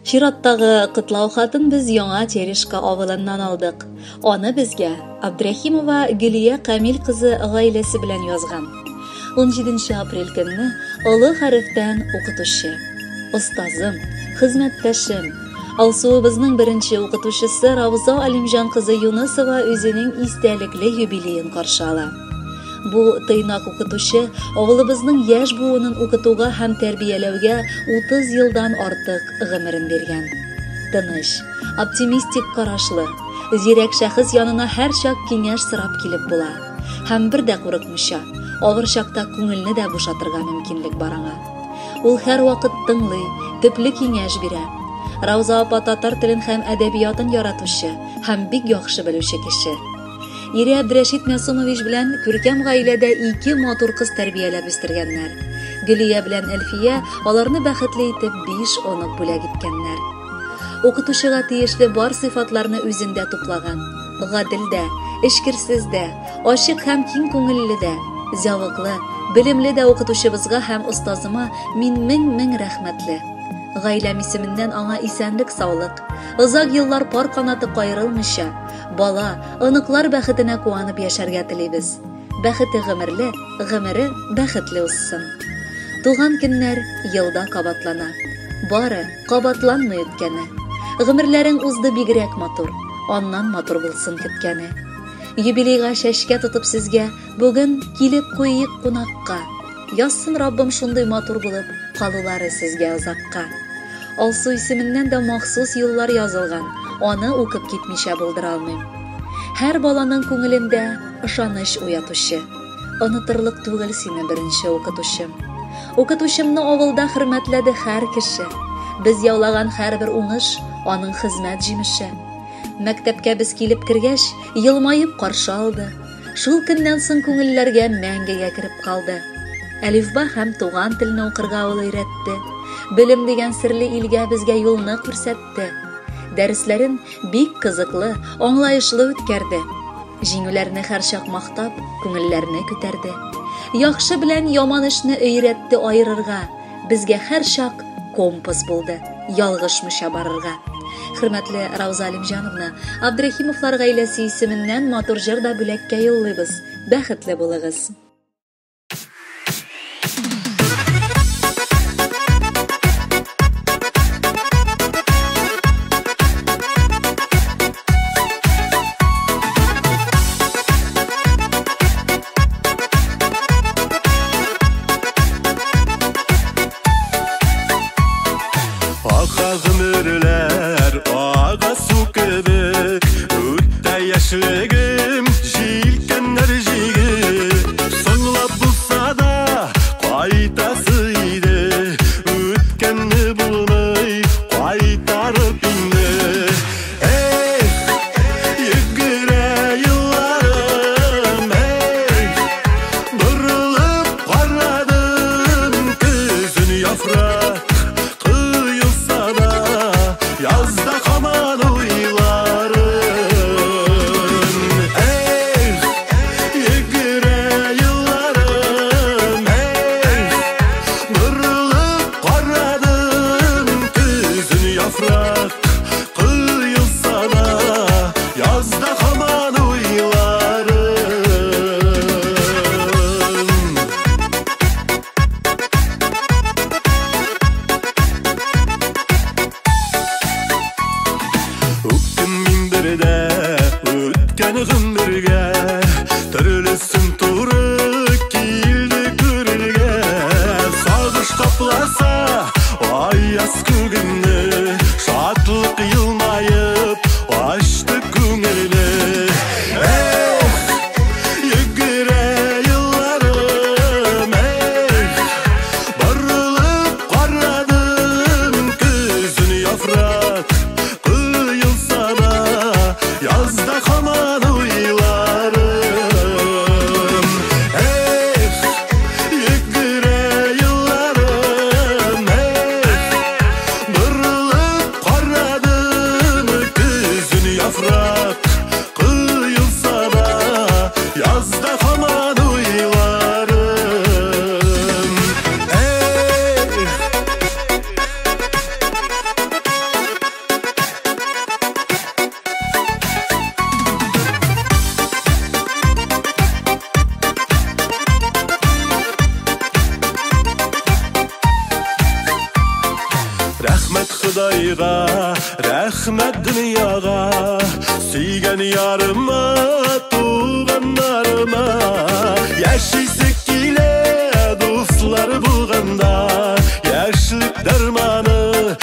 Чираттагы кытлау хатын biz яңа Терешка авылыннан алдык. Аны безгә Абдрахимова Гөлия Камил кызы гаиләсе белән язган. 17 апрель көнне олы хәрефтән укытучы, остазым, хезмәттәшем, Алсуыбызның беренче укытучысы Равза Алимҗан кызы Юнысова үзенең истәлекле юбилеен каршы ала. Бу тыйнак укытучы авылыбызның яшь буынын укытуга һәм тәрбияләүгә 30 елдан артык гомерен биргән. Тыныч, оптимистик карашлы, зирәк шәхес янына һәр чак киңәш сорап килеп була. Һәм бер дә курыкмыйча, авыр чакта күңелне дә бушатырга мөмкинлек бар аңа. Ул һәр вакыт тыңлый, төпле киңәш бирә. Рауза апа татар телен һәм әдәбиятын яратучы һәм бик яхшы белүче кеше. Ире Абдрашид Мәсумович белән күркәм гаиләдә 2 матур кыз тәрбияләп үстергәннәр. Гөлия белән Әлфия аларны бәхетле итеп 5 онык бүләк иткәннәр. Укытучыга тиешле бар сыйфатларны үзендә туплаган. Гадел дә, эшкерсез дә, ачык һәм киң күңелле дә, зәвыклы, белемле дә укытучыбызга һәм остазыма мин мең рәхмәтле. Гаиләм исеменнән аңа исәнлек, саулык, озак еллар пар канаты кайрылмыйча, бала, оныклар бәхетенә куанып яшәргә телибез. Бәхете гомерле, гомере бәхетле узсын. Туган көннәр елда кабатлана. Бары кабатланмый үткәне. Гомерләрең узды бигрәк матур, аннан матур булсын көткәне. Юбилейга шәшкә тотып сезгә бүген килеп куйык кунакка. Язсын Раббым шундый матур булып калулары сезгә озакка. Алсу исеменнән дә махсус юллар язылган. Аны укып китмичә булдыра алмыйм. Һәр баланың күңелендә ышаныч уятучы. Онытырлык түгел сине беренче укытучым. Укытучымны авылда хөрмәтләде һәр кеше. Без яулаган һәрбер уңыш аның хезмәт җимеше. Мәктәпкә без килеп кергәч, елмаеп каршы алды. Шул көннән соң күңелләргә мәңгегә кереп калды. Әлифба һәм туган телне укырга ул өйрәтте. Белем дигән серле илгә безгә юлны күрсәтте. Дәресләрен бик кызыклы, аңлаешлы үткәрде. Җиңүләрне һәр чак мактап, күңелләрне күтәрде. Яхшы белән яман эшне өйрәтте айырырга. Безгә һәр чак компас булды, ялгышмыйча барырга. Хөрмәтле Рауза Алимҗановна, Абдрахимовлар гаиләсе исеменнән матур җыр да бүләккә юллыйбыз. Бәхетле булыгыз. Яшьлегем җилкәннәр җиге, соңлап булса да кайтасы иде, үткәнне булмый кайтарып инде. Йөгерә елларым, борылып карадым көзен яфрак коелса да, язда һаман уйларым. Өткән гомергә төрлесен туры килде күрергә. Сагыш капласа аяз күгенне, шатлык елмаеп ачты күңелне. Йөгерә елларым, борылып карадым көзен яфрак коелса да, язда һаман уйларым. Йөгерә елларым, Рәхмәт Худайга, рәхмәт дөньяга, сөйгән ярыма, туганнарыма. Яшисе килә дуслар булганда, яшьлек дарманы